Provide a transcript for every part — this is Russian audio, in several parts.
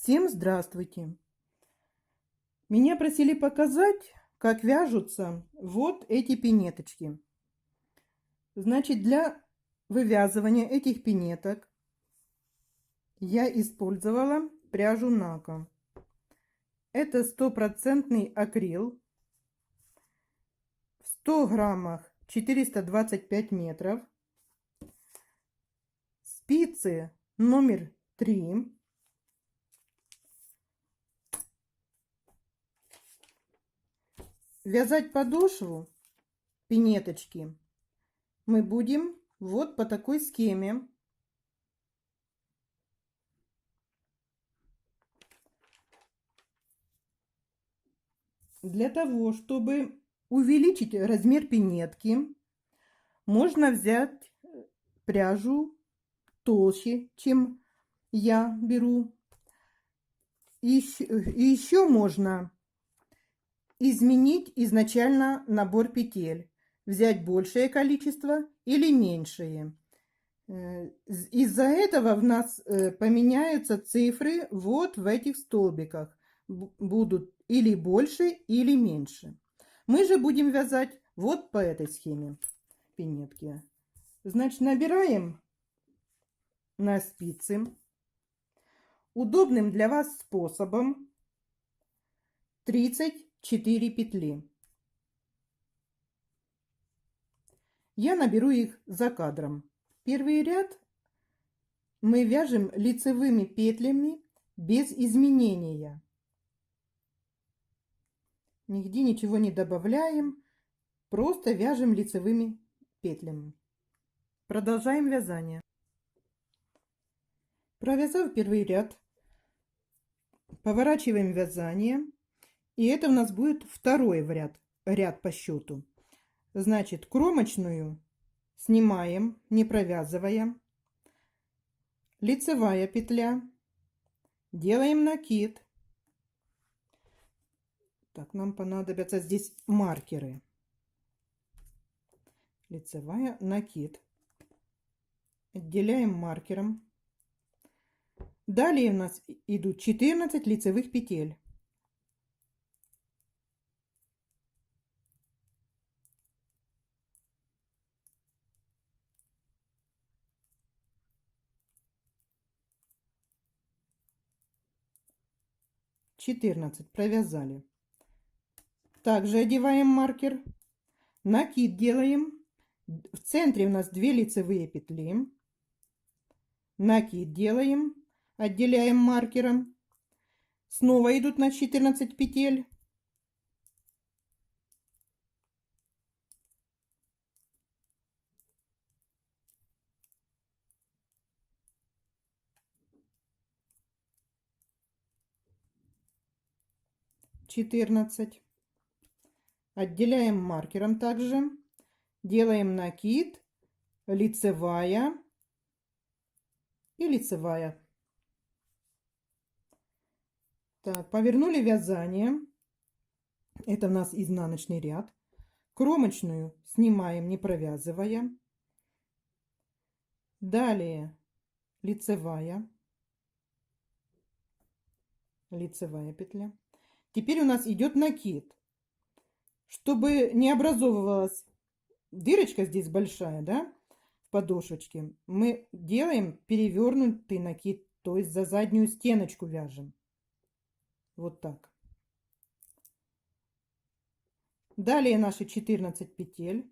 Всем здравствуйте! Меня просили показать, как вяжутся вот эти пинеточки. Значит, для вывязывания этих пинеток я использовала пряжу Нако. Это 100% акрил. В 100 граммах 425 метров. Спицы номер 3. Вязать подошву пинеточки мы будем вот по такой схеме. Для того, чтобы увеличить размер пинетки, можно взять пряжу толще, чем я беру. И еще можно изменить изначально набор петель. Взять большее количество или меньшее. Из-за этого в нас поменяются цифры вот в этих столбиках. Будут или больше, или меньше. Мы же будем вязать вот по этой схеме пинетки. Значит, набираем на спицы удобным для вас способом 34 петли. Я наберу их за кадром. Первый ряд мы вяжем лицевыми петлями без изменения. Нигде ничего не добавляем, просто вяжем лицевыми петлями. Продолжаем вязание. Провязав первый ряд, поворачиваем вязание, и это у нас будет второй ряд по счету. Значит, кромочную снимаем, не провязывая. Лицевая петля. Делаем накид. Так, нам понадобятся здесь маркеры. Лицевая, накид. Отделяем маркером. Далее у нас идут 14 лицевых петель. Провязали. Также одеваем маркер. Накид делаем. В центре у нас 2 лицевые петли. Накид делаем. Отделяем маркером. Снова идут на 14 петель. Отделяем маркером также. Делаем накид, лицевая и лицевая. Так, повернули вязание. Это у нас изнаночный ряд. Кромочную снимаем, не провязывая. Далее лицевая петля. Теперь у нас идет накид. Чтобы не образовывалась дырочка здесь большая, да, в подошвочке, мы делаем перевернутый накид, то есть за заднюю стеночку вяжем. Вот так. Далее наши 14 петель.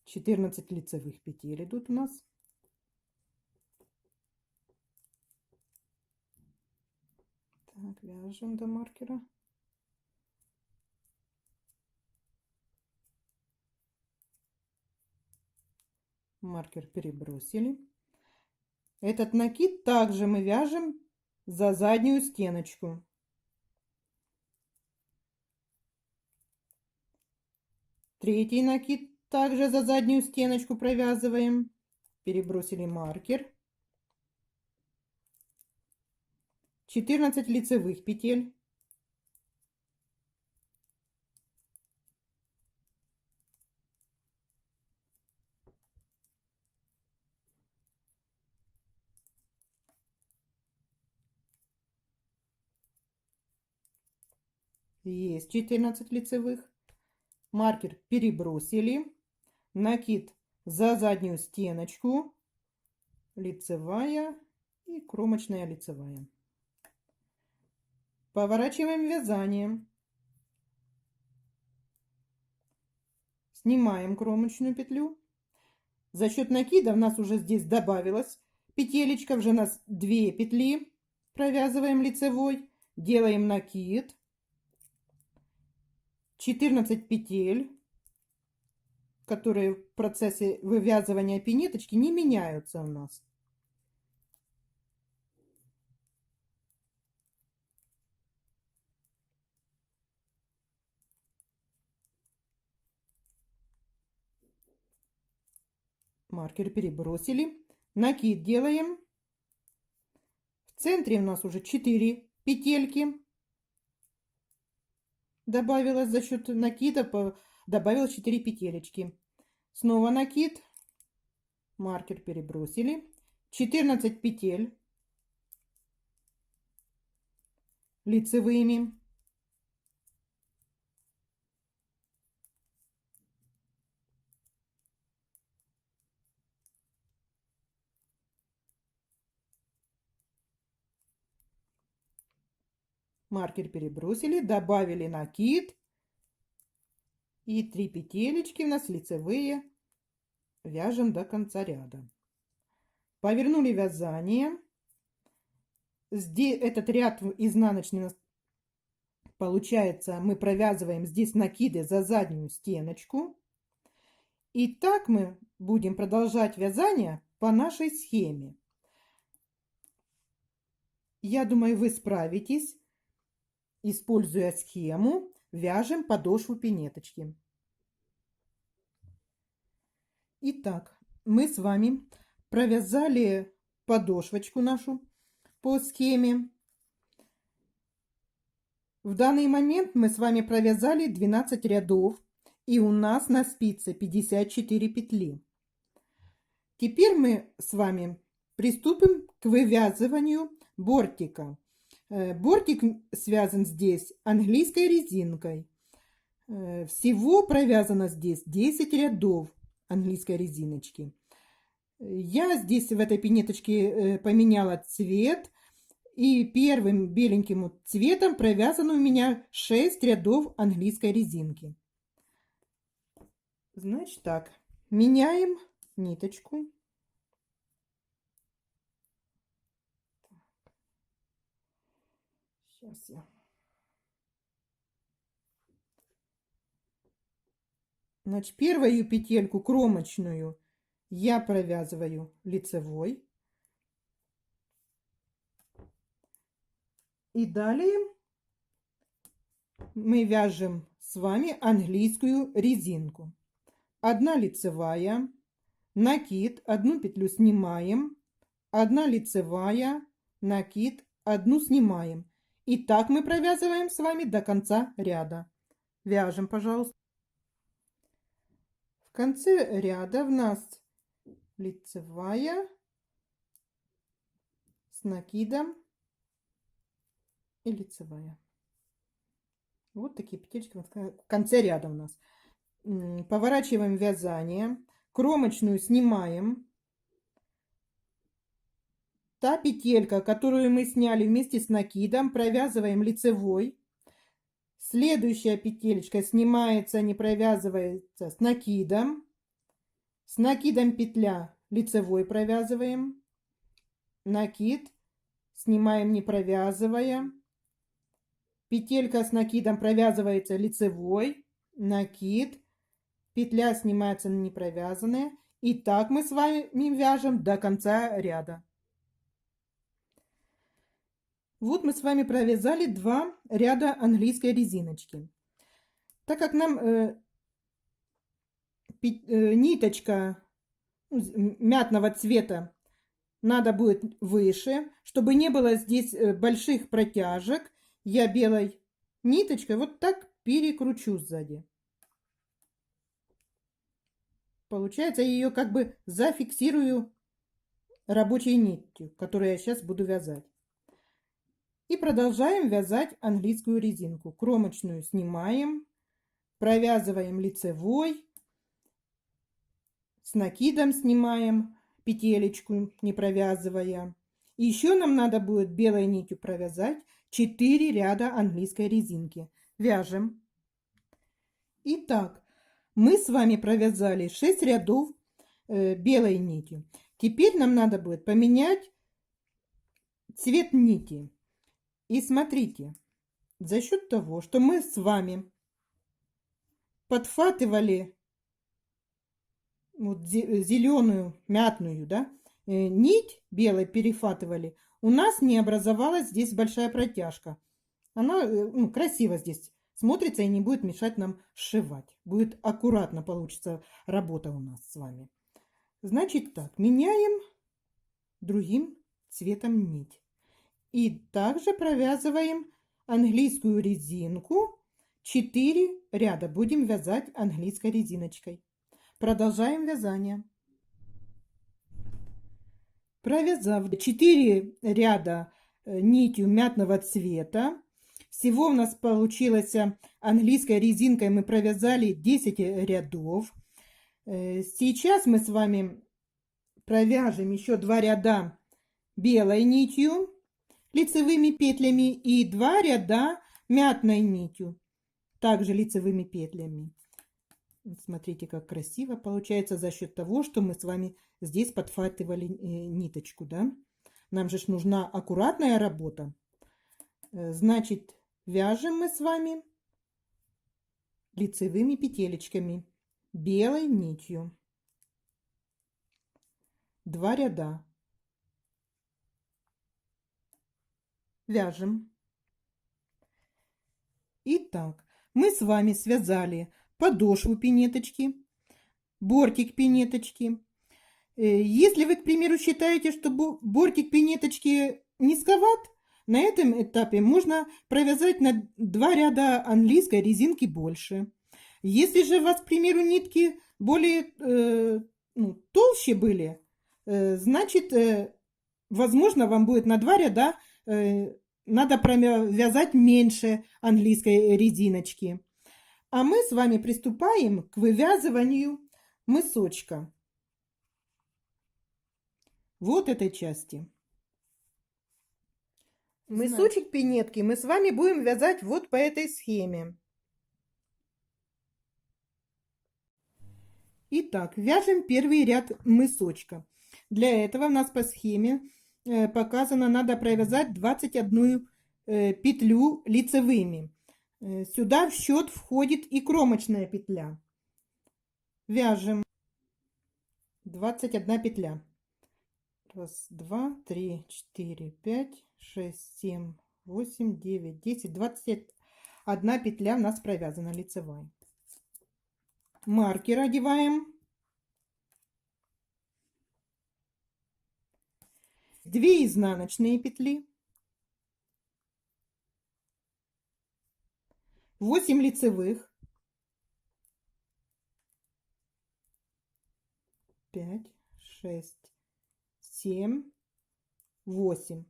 14 лицевых петель идут у нас. Так, вяжем до маркера. Маркер перебросили. Этот накид также мы вяжем за заднюю стеночку. Третий накид также за заднюю стеночку провязываем. Перебросили маркер. 14 лицевых петель. Есть 14 лицевых. Маркер перебросили. Накид за заднюю стеночку. Лицевая и кромочная лицевая. Поворачиваем вязание. Снимаем кромочную петлю. За счет накида у нас уже здесь добавилась петелечка. Уже у нас 2 петли. Провязываем лицевой. Делаем накид. 14 петель, которые в процессе вывязывания пинеточки не меняются у нас. Маркер перебросили. Накид делаем. В центре у нас уже 4 петельки. Добавилось за счет накида, добавилось 4 петелечки. Снова накид. Маркер перебросили. 14 петель лицевыми. Маркер перебросили, добавили накид. И 3 петелечки у нас лицевые. Вяжем до конца ряда. Повернули вязание. Здесь этот ряд изнаночный получается, мы провязываем здесь накиды за заднюю стеночку. И так мы будем продолжать вязание по нашей схеме. Я думаю, вы справитесь. Используя схему, вяжем подошву пинеточки. Итак, мы с вами провязали подошвочку нашу по схеме. В данный момент мы с вами провязали 12 рядов, и у нас на спице 54 петли. Теперь мы с вами приступим к вывязыванию бортика. Бортик связан здесь английской резинкой. Всего провязано здесь 10 рядов английской резиночки. Я здесь в этой пинеточке поменяла цвет. И первым беленьким цветом провязано у меня 6 рядов английской резинки. Значит так, меняем ниточку. Сейчас я. Значит, первую петельку кромочную я провязываю лицевой. И далее мы вяжем с вами английскую резинку. 1 лицевая, накид, 1 петлю снимаем, 1 лицевая, накид, 1 снимаем. И так мы провязываем с вами до конца ряда. Вяжем, пожалуйста. В конце ряда у нас лицевая с накидом и лицевая. Вот такие петельки в конце ряда у нас. Поворачиваем вязание, кромочную снимаем. Та петелька, которую мы сняли вместе с накидом, провязываем лицевой. Следующая петелечка снимается, не провязывается с накидом. С накидом петля лицевой провязываем. Накид снимаем, не провязывая. Петелька с накидом провязывается лицевой. Накид. Петля снимается, не провязанная. И так мы с вами вяжем до конца ряда. Вот мы с вами провязали 2 ряда английской резиночки. Так как нам ниточка мятного цвета надо будет выше, чтобы не было здесь больших протяжек, я белой ниточкой вот так перекручу сзади. Получается, я ее как бы зафиксирую рабочей нитью, которую я сейчас буду вязать. И продолжаем вязать английскую резинку. Кромочную снимаем, провязываем лицевой, с накидом снимаем петелечку, не провязывая. И еще нам надо будет белой нитью провязать 4 ряда английской резинки. Вяжем. Итак, мы с вами провязали 6 рядов белой нитью. Теперь нам надо будет поменять цвет нити. И смотрите, за счет того, что мы с вами подхватывали вот зеленую, мятную, да, нить белой перехватывали, у нас не образовалась здесь большая протяжка. Она красиво здесь смотрится и не будет мешать нам сшивать. Будет аккуратно получится работа у нас с вами. Значит так, меняем другим цветом нить. И также провязываем английскую резинку. 4 ряда будем вязать английской резиночкой. Продолжаем вязание. Провязав 4 ряда нитью мятного цвета, всего у нас получилось английской резинкой мы провязали 10 рядов. Сейчас мы с вами провяжем еще 2 ряда белой нитью, лицевыми петлями, и 2 ряда мятной нитью, также лицевыми петлями. Смотрите, как красиво получается за счет того, что мы с вами здесь подхватывали ниточку, да? Нам же нужна аккуратная работа. Значит, вяжем мы с вами лицевыми петелечками, белой нитью. 2 ряда. Вяжем. Итак, мы с вами связали подошву пинеточки, бортик пинеточки. Если вы, к примеру, считаете, что бортик пинеточки низковат, на этом этапе можно провязать на 2 ряда английской резинки больше. Если же у вас, к примеру, нитки более толще были, значит, возможно, вам будет на 2 ряда надо провязать меньше английской резиночки. А мы с вами приступаем к вывязыванию мысочка. Вот этой части. Мысочек пинетки мы с вами будем вязать вот по этой схеме. Итак, вяжем первый ряд мысочка. Для этого у нас по схеме показано, надо провязать 21 петлю лицевыми. Сюда в счет входит и кромочная петля. Вяжем 21 петля. 1, 2, 3, 4, 5, 6, 7, 8, 9, 10, 21 петля у нас провязана лицевая. Маркер одеваем. 2 изнаночные петли. 8 лицевых. 5, 6, 7, 8.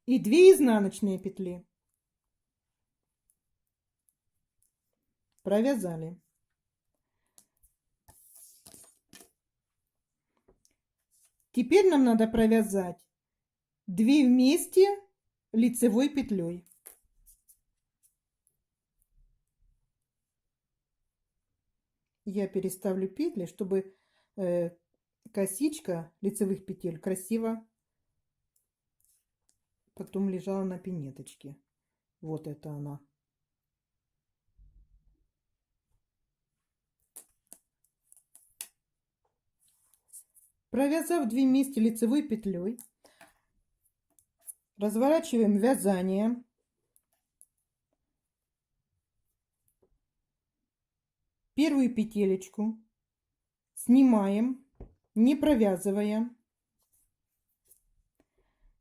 И 2 изнаночные петли. Провязали. Теперь нам надо провязать 2 вместе лицевой петлей. Я переставлю петли, чтобы косичка лицевых петель красиво потом лежала на пинеточке. Вот это она. Провязав 2 вместе лицевой петлей, разворачиваем вязание. Первую петелечку снимаем, не провязывая.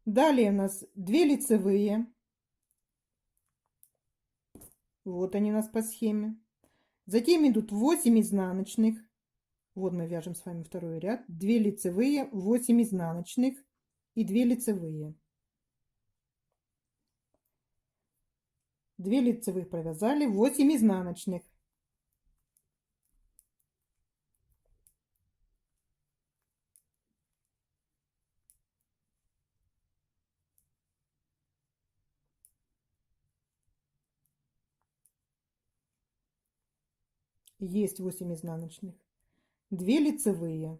Далее у нас 2 лицевые. Вот они у нас по схеме. Затем идут 8 изнаночных. Вот мы вяжем с вами второй ряд. 2 лицевые, 8 изнаночных и 2 лицевые. 2 лицевых провязали, 8 изнаночных. Есть 8 изнаночных. 2 лицевые.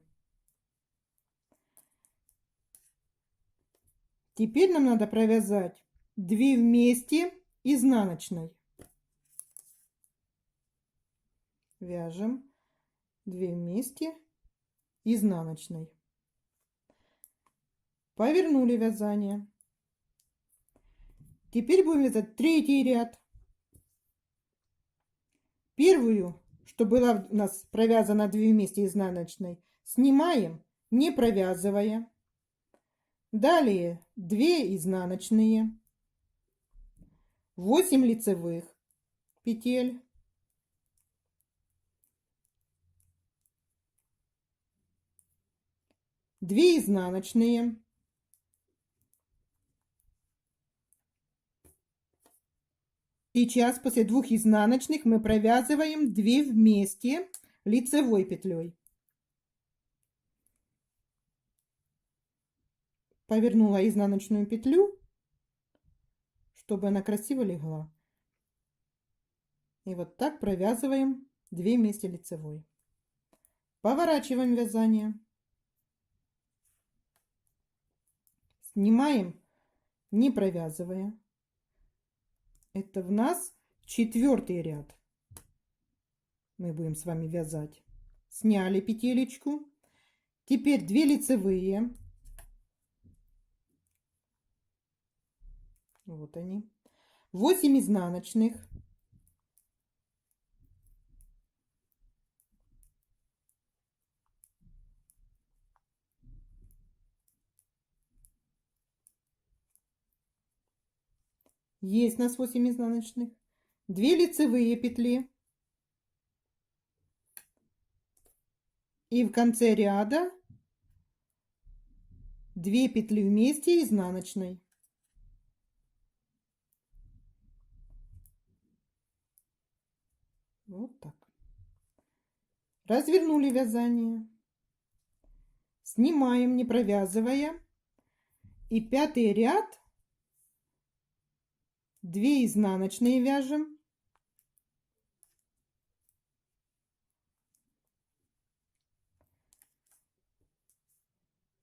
Теперь нам надо провязать 2 вместе изнаночной. Вяжем 2 вместе изнаночной. Повернули вязание. Теперь будем вязать третий ряд. Первую, что была у нас провязана 2 вместе изнаночной, снимаем, не провязывая. Далее 2 изнаночные, 8 лицевых петель, 2 изнаночные, сейчас после 2 изнаночных мы провязываем 2 вместе лицевой петлей. Повернула изнаночную петлю, чтобы она красиво легла. И вот так провязываем 2 вместе лицевой. Поворачиваем вязание. Снимаем, не провязывая. Это в нас 4-й ряд. Мы будем с вами вязать. Сняли петелечку. Теперь 2 лицевые. Вот они. 8 изнаночных. Есть у нас 8 изнаночных. 2 лицевые петли. И в конце ряда 2 петли вместе изнаночной. Вот так. Развернули вязание. Снимаем, не провязывая. И 5-й ряд 2 изнаночные вяжем.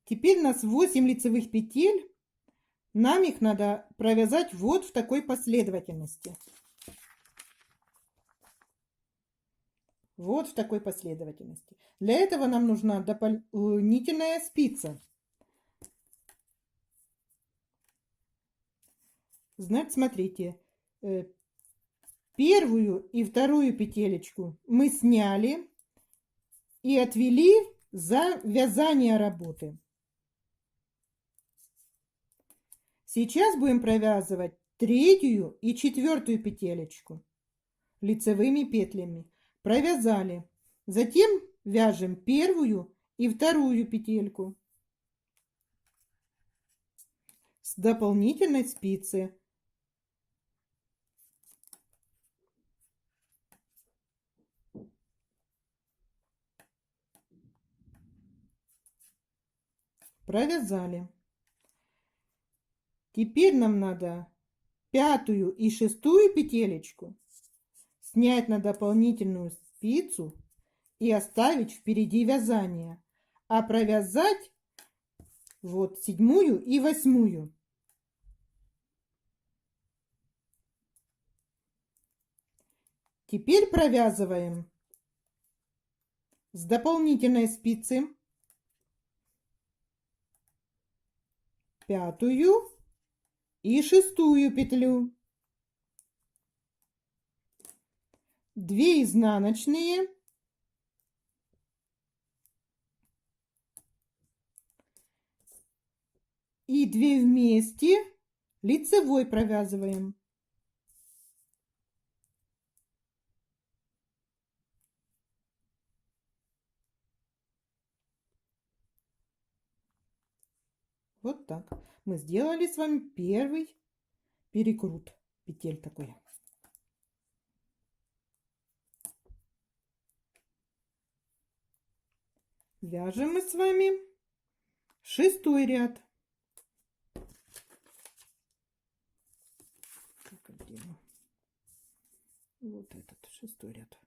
Теперь у нас 8 лицевых петель. Нам их надо провязать вот в такой последовательности. Вот в такой последовательности. Для этого нам нужна дополнительная спица. Значит, смотрите, первую и вторую петелечку мы сняли и отвели за вязание работы. Сейчас будем провязывать 3-ю и 4-ю петелечку лицевыми петлями. Провязали. Затем вяжем 1-ю и 2-ю петельку с дополнительной спицы. Провязали. Теперь нам надо 5-ю и 6-ю петелечку снять на дополнительную спицу и оставить впереди вязания, а провязать вот 7-ю и 8-ю. Теперь провязываем с дополнительной спицы 5-ю и 6-ю петлю. 2 изнаночные, и 2 вместе лицевой провязываем. Вот так. Мы сделали с вами первый перекрут петель такой. Вяжем мы с вами 6-й ряд. Как отделу? Вот этот 6-й ряд.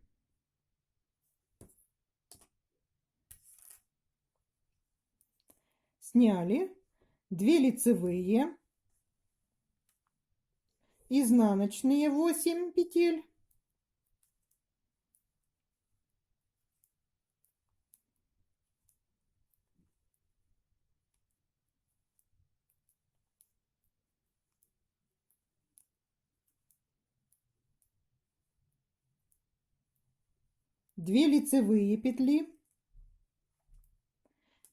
Сняли 2 лицевые, изнаночные 8 петель, две лицевые петли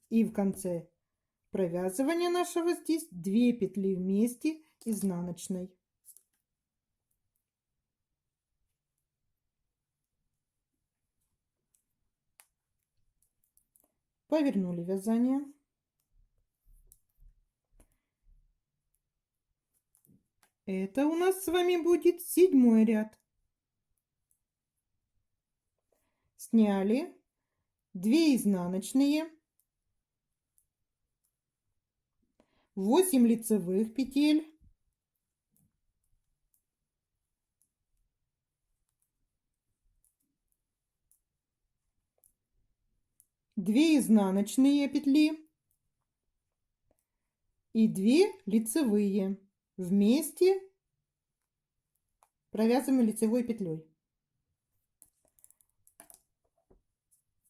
и в конце провязывания нашего здесь 2 петли вместе изнаночной. Повернули вязание. Это у нас с вами будет 7-й ряд. Сняли 2 изнаночные, 8 лицевых петель, две изнаночные петли и 2 лицевые вместе провязываем лицевой петлей.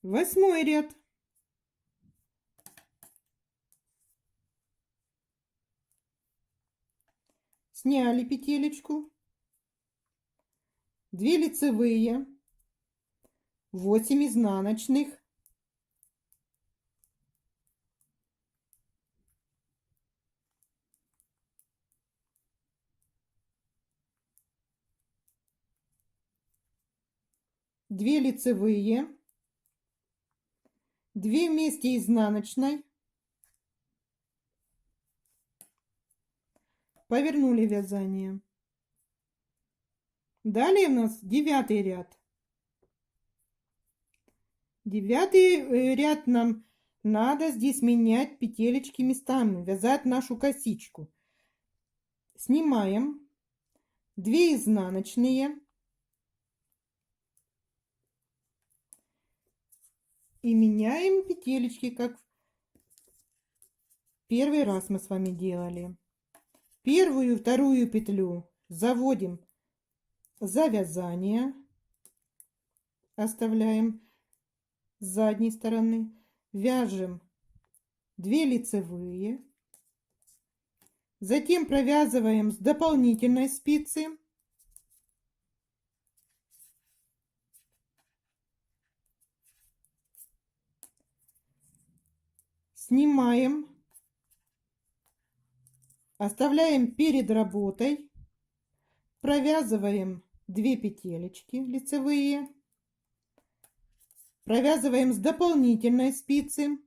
8-й ряд. Сняли петелечку, 2 лицевые, 8 изнаночных, две лицевые, 2 вместе изнаночной, повернули вязание. Далее у нас 9-й ряд. 9-й ряд нам надо здесь менять петелечки местами, вязать нашу косичку. Снимаем 2 изнаночные и меняем петелечки, как первый раз мы с вами делали. Первую и вторую петлю заводим за вязание, оставляем с задней стороны, вяжем 2 лицевые, затем провязываем с дополнительной спицы, снимаем, оставляем перед работой, провязываем 2 петелечки лицевые, провязываем с дополнительной спицы,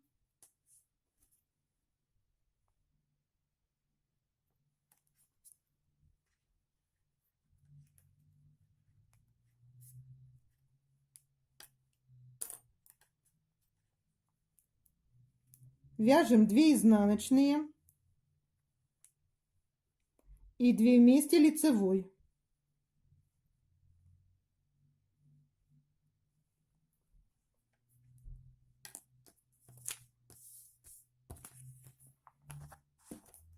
вяжем 2 изнаночные и 2 вместе лицевой.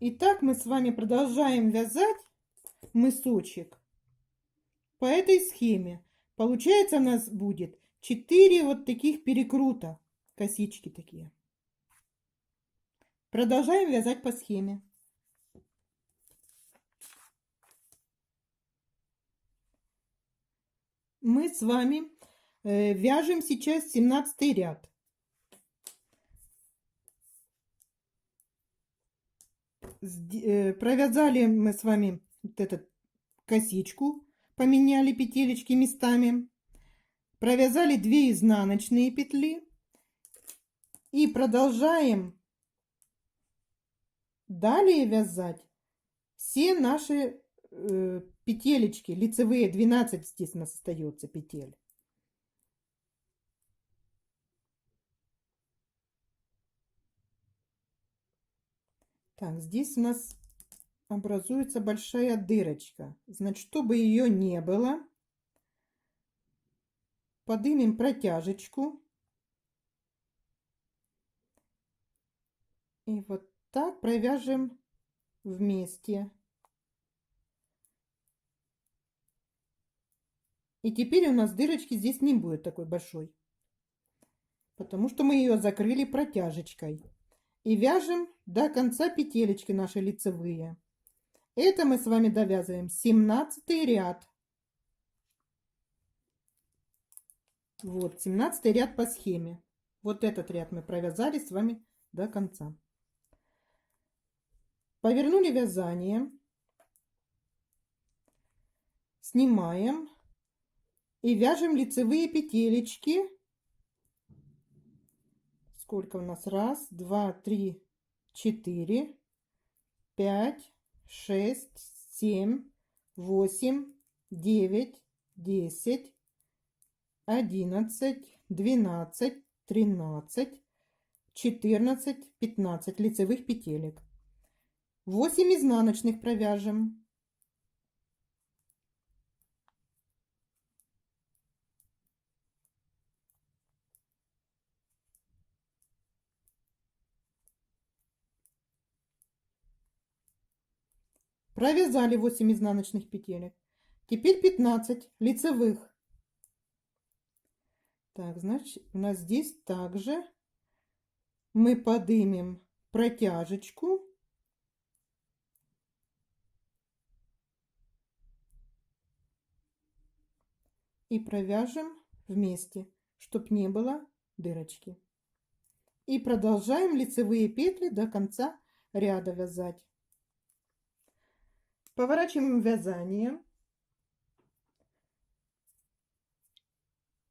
Итак, мы с вами продолжаем вязать мысочек по этой схеме. Получается, у нас будет 4 вот таких перекрута, косички такие. Продолжаем вязать по схеме. Мы с вами вяжем сейчас 17-й ряд. Провязали мы с вами вот эту косичку, поменяли петелечки местами, провязали 2 изнаночные петли и продолжаем далее вязать все наши петелечки лицевые. 12 здесь у нас остается петель. Так, здесь у нас образуется большая дырочка. Значит, чтобы ее не было, поднимем протяжечку. И вот так провяжем вместе. И теперь у нас дырочки здесь не будет такой большой, потому что мы ее закрыли протяжечкой. И вяжем до конца петелечки наши лицевые. Это мы с вами довязываем 17 ряд. Вот 17 ряд по схеме. Вот этот ряд мы провязали с вами до конца. Повернули вязание, снимаем и вяжем лицевые петелечки. Сколько у нас? Раз, два, три, 4, 5, 6, 7, 8, 9, 10, 11, 12, 13, 14, 15 лицевых петелек. 8 изнаночных провяжем. Провязали 8 изнаночных петелек. Теперь 15 лицевых. Так, значит, у нас здесь также мы поднимем протяжечку. И провяжем вместе, чтобы не было дырочки. И продолжаем лицевые петли до конца ряда вязать. Поворачиваем вязание.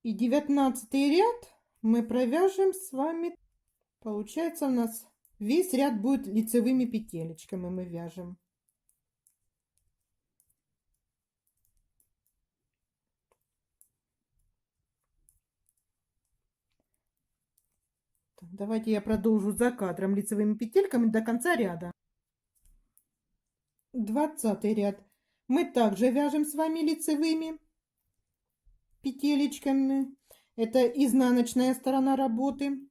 И 19 ряд мы провяжем с вами. Получается, у нас весь ряд будет лицевыми петелечками мы вяжем. Давайте я продолжу за кадром лицевыми петельками до конца ряда. 20 ряд мы также вяжем с вами лицевыми петелечками. Это изнаночная сторона работы.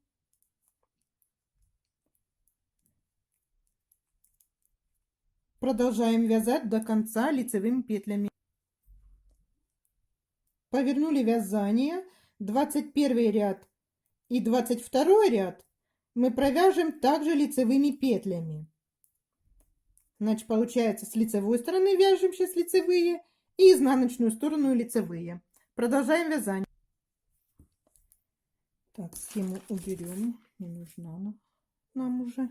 Продолжаем вязать до конца лицевыми петлями. Повернули вязание. 21 ряд и 22 ряд мы провяжем также лицевыми петлями. Значит, получается, с лицевой стороны вяжем сейчас лицевые и изнаночную сторону лицевые. Продолжаем вязание. Так, схему уберем, не нужна нам уже.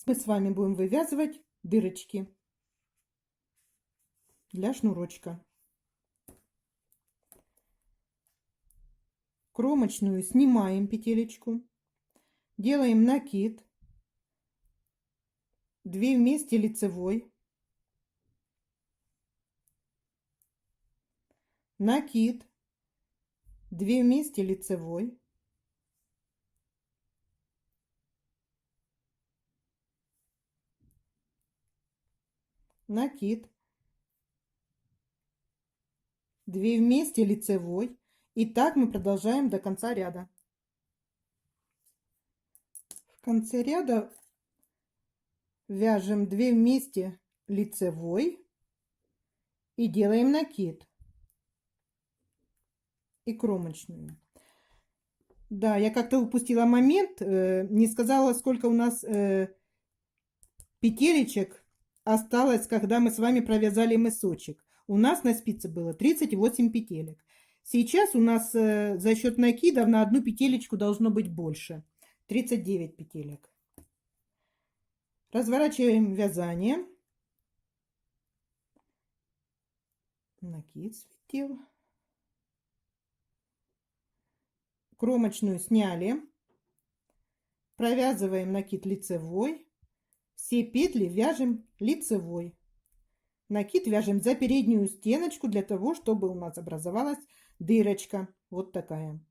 Мы с вами будем вывязывать дырочки для шнурочка. Кромочную снимаем петелечку, делаем накид, 2 вместе лицевой, накид, 2 вместе лицевой, накид, 2 вместе лицевой. И так мы продолжаем до конца ряда. В конце ряда вяжем 2 вместе лицевой и делаем накид и кромочную. Да, я как-то упустила момент, не сказала, сколько у нас петелечек осталось, когда мы с вами провязали мысочек. У нас на спице было 38 петелек. Сейчас у нас за счет накидов на одну петелечку должно быть больше. 39 петелек. Разворачиваем вязание. Накид слетел. Кромочную сняли. Провязываем накид лицевой. Все петли вяжем лицевой. Накид вяжем за переднюю стеночку для того, чтобы у нас образовалась дырочка. Вот такая.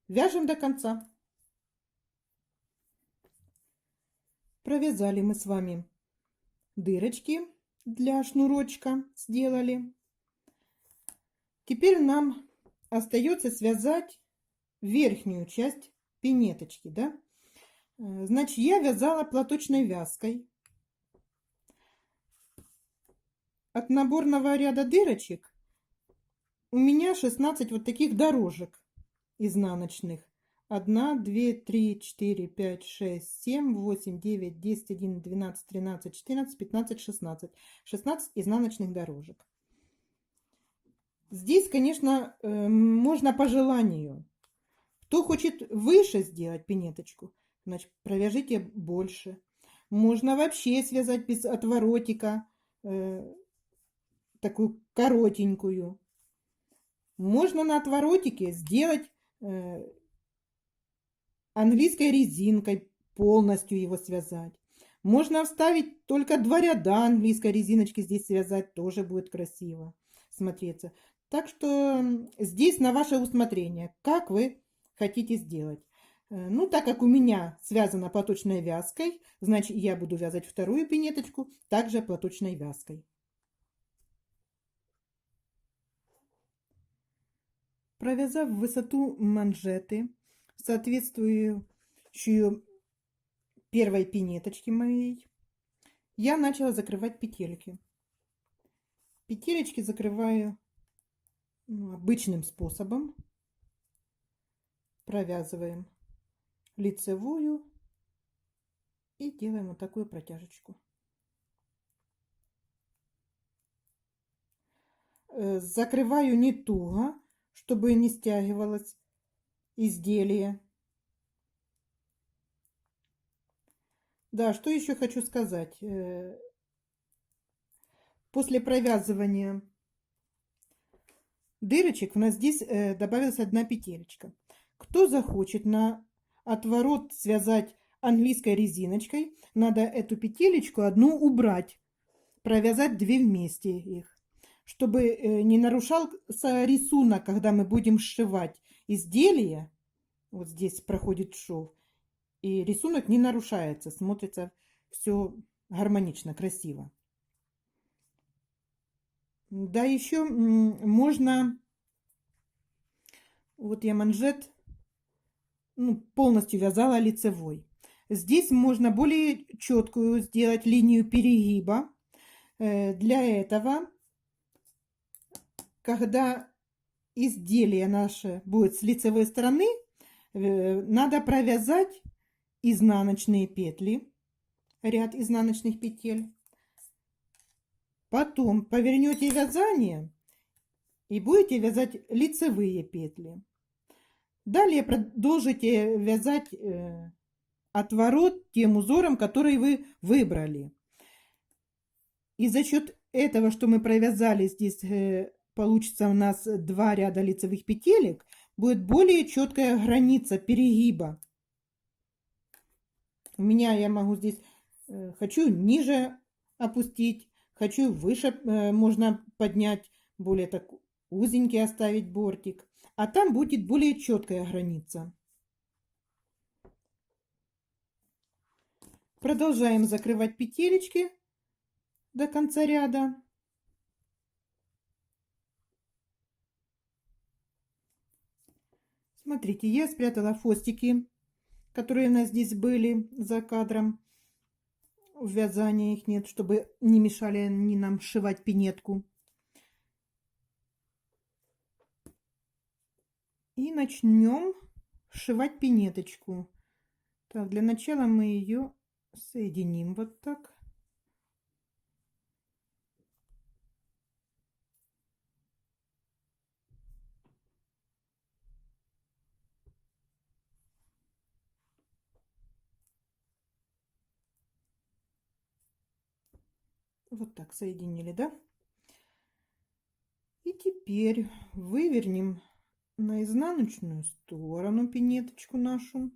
Вяжем до конца. Провязали мы с вами дырочки для шнурочка, сделали. Теперь нам остается связать верхнюю часть пинеточки, да? Значит, я вязала платочной вязкой. От наборного ряда дырочек у меня 16 вот таких дорожек изнаночных. 1, 2, 3, 4, 5, 6, 7, 8, 9, 10, 11, 12, 13, 14, 15, 16. 16 изнаночных дорожек. Здесь, конечно, можно по желанию. Кто хочет выше сделать пинеточку, значит, провяжите больше. Можно вообще связать без отворотика, такую коротенькую. Можно на отворотике сделать английской резинкой, полностью его связать. Можно вставить только 2 ряда английской резиночки, здесь связать, тоже будет красиво смотреться. Так что здесь на ваше усмотрение, как вы хотите сделать. Ну, так как у меня связано платочной вязкой, значит, я буду вязать вторую пинеточку также платочной вязкой. Провязав высоту манжеты, соответствующую первой пинеточке моей, я начала закрывать петельки. Петелечки закрываю обычным способом. Провязываем лицевую и делаем вот такую протяжечку. Закрываю не туго, чтобы не стягивалось изделие. Да, что еще хочу сказать. После провязывания дырочек у нас здесь добавилась одна петелечка. Кто захочет на отворот связать английской резиночкой, надо эту петелечку одну убрать, провязать 2 вместе их, чтобы не нарушался рисунок, когда мы будем сшивать изделие. Вот здесь проходит шов, и рисунок не нарушается, смотрится все гармонично, красиво. Да, еще можно, вот я манжет полностью вязала лицевой. Здесь можно более четкую сделать линию перегиба. Для этого, когда изделие наше будет с лицевой стороны, надо провязать изнаночные петли, ряд изнаночных петель. Потом повернете вязание и будете вязать лицевые петли. Далее продолжите вязать отворот тем узором, который вы выбрали. И за счет этого, что мы провязали здесь, получится у нас 2 ряда лицевых петелек, будет более четкая граница перегиба. У меня я могу здесь, хочу ниже опустить, хочу выше, можно поднять, более так узенький оставить бортик. А там будет более четкая граница. Продолжаем закрывать петелечки до конца ряда. Смотрите, я спрятала хвостики, которые у нас здесь были за кадром. В вязании их нет, чтобы не мешали они нам сшивать пинетку. И начнем сшивать пинеточку. Так, для начала мы ее соединим вот так. Вот так соединили, да? И теперь вывернем на изнаночную сторону пинеточку нашу.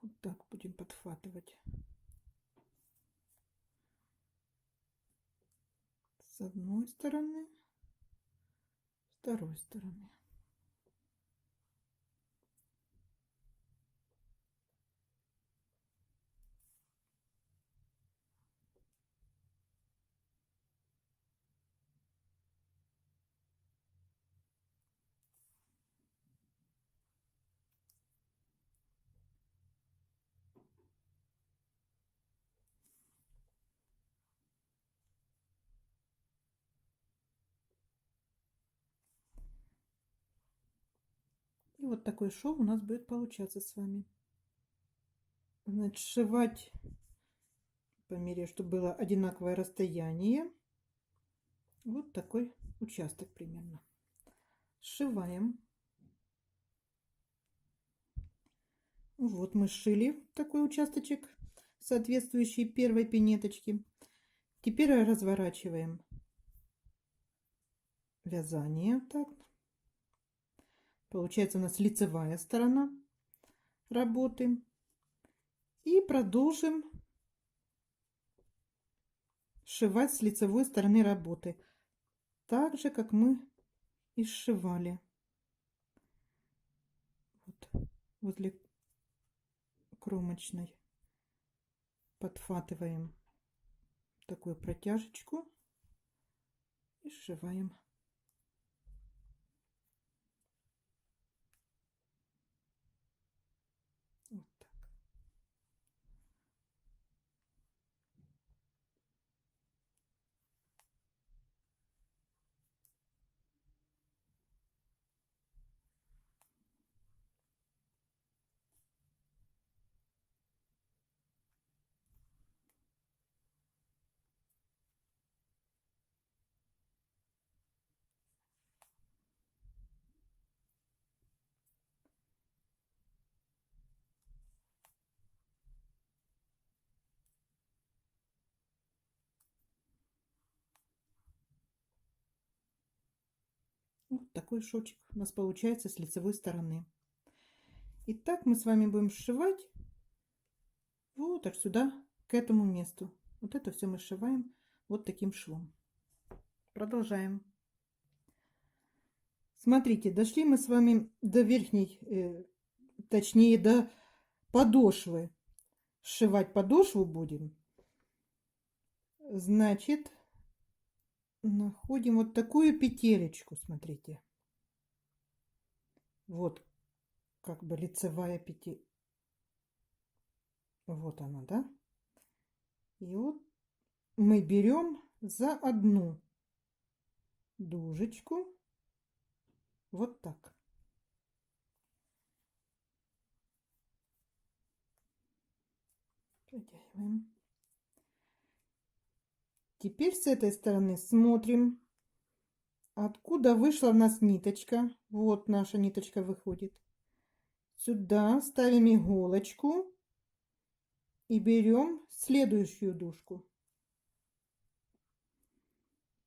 Вот так будем подхватывать. С одной стороны, с второй стороны. И вот такой шов у нас будет получаться с вами. Значит, сшивать по мере, чтобы было одинаковое расстояние. Вот такой участок примерно. Сшиваем. Вот мы сшили такой участочек, соответствующий первой пинеточке. Теперь разворачиваем вязание. Так. Получается у нас лицевая сторона работы. И продолжим сшивать с лицевой стороны работы. Так же, как мы и сшивали. Вот возле кромочной подхватываем такую протяжечку и сшиваем. Вот так. Вот такой шовчик у нас получается с лицевой стороны. И так мы с вами будем сшивать вот отсюда к этому месту. Вот это все мы сшиваем вот таким швом. Продолжаем. Смотрите, дошли мы с вами до верхней, точнее до подошвы. Сшивать подошву будем. Значит, находим вот такую петелечку, смотрите. Вот как бы лицевая петель. Вот она, да? И вот мы берем за одну дужечку. Вот так. Протягиваем. Теперь с этой стороны смотрим, откуда вышла у нас ниточка. Вот наша ниточка выходит. Сюда ставим иголочку и берем следующую дужку.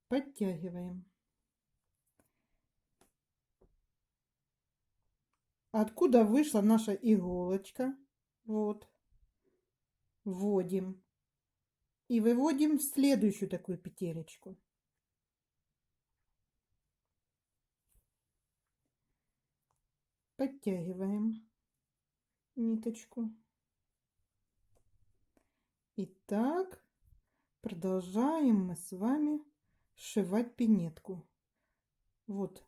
Подтягиваем. Откуда вышла наша иголочка? Вот. Вводим. И выводим в следующую такую петелечку. Подтягиваем ниточку. Итак, продолжаем мы с вами сшивать пинетку. Вот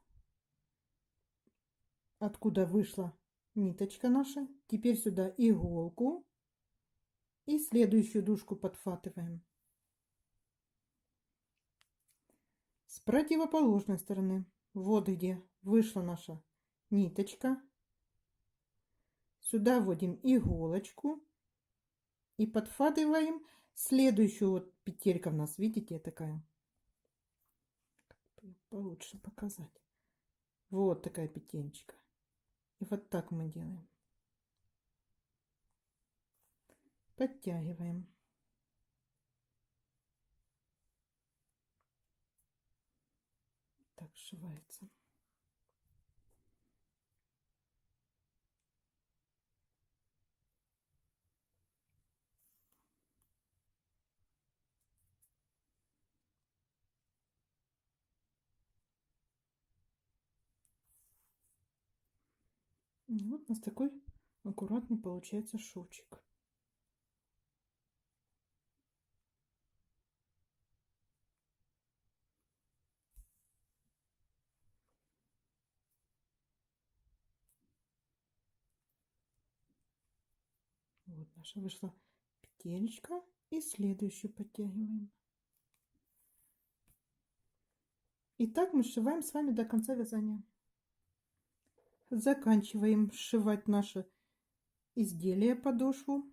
откуда вышла ниточка наша. Теперь сюда иголку и следующую дужку подхватываем. С противоположной стороны, вот где вышла наша ниточка, сюда вводим иголочку и подхватываем следующую вот петелька у нас, видите, такая. Получше показать. Вот такая петелька. И вот так мы делаем. Подтягиваем. Так сшивается. И вот у нас такой аккуратный получается шовчик. Вот наша вышла петелечка. И следующую подтягиваем. И так мы сшиваем с вами до конца вязания. заканчиваем сшивать наше изделие, подошву.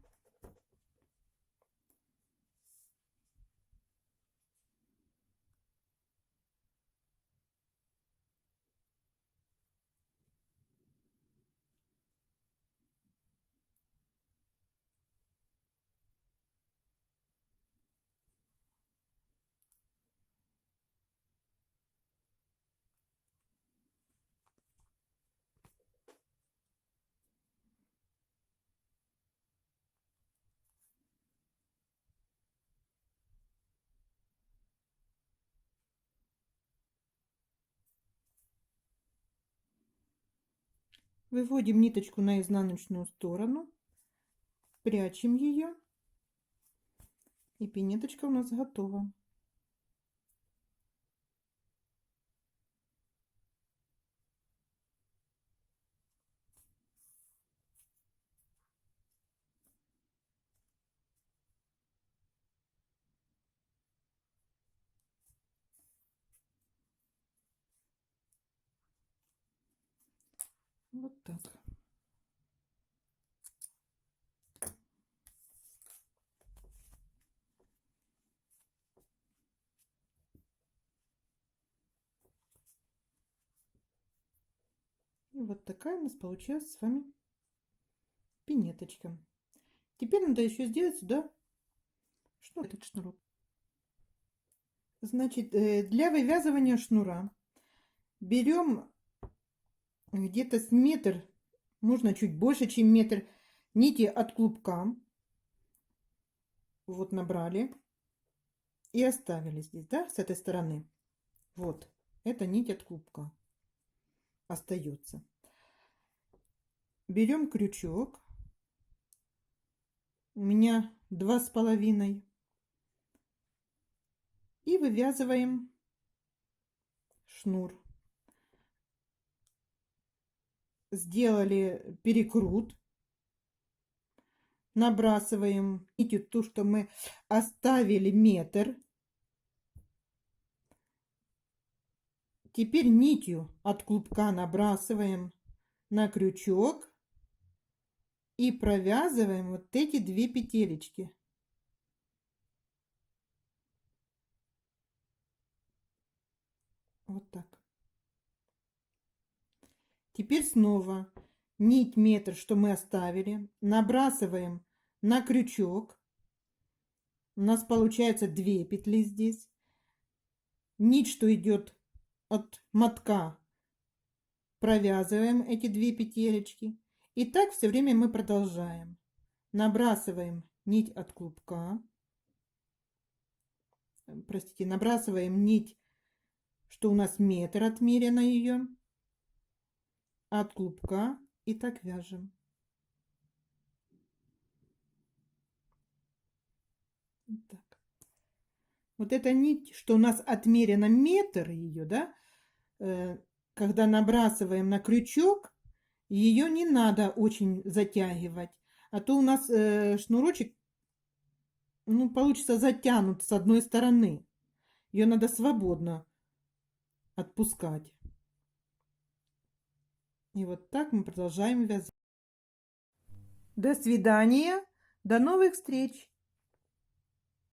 Выводим ниточку на изнаночную сторону, прячем ее, и пинеточка у нас готова. Вот так. И вот такая у нас получилась с вами пинеточка. Теперь надо еще сделать сюда этот шнурок. Значит, для вывязывания шнура берем где-то с метр, можно чуть больше, чем метр, нити от клубка. Вот набрали и оставили здесь, да, с этой стороны. Вот, это нить от клубка остается. Берем крючок. У меня 2,5. И вывязываем шнур. Сделали перекрут. Набрасываем нитью ту, что мы оставили метр. Теперь нитью от клубка набрасываем на крючок и провязываем вот эти 2 петелечки. Вот так. Теперь снова нить метр, что мы оставили, набрасываем на крючок. У нас получается 2 петли здесь. Нить, что идет от мотка, провязываем эти 2 петелечки. И так все время мы продолжаем. Набрасываем нить от клубка. Простите, набрасываем нить, что у нас метр отмерено ее, от клубка, и так вяжем. Вот так. Вот эта нить, что у нас отмерено метр ее, да, когда набрасываем на крючок, ее не надо очень затягивать, а то у нас шнурочек, ну, получится затянут с одной стороны. Ее надо свободно отпускать. И вот так мы продолжаем вязать. До свидания, до новых встреч!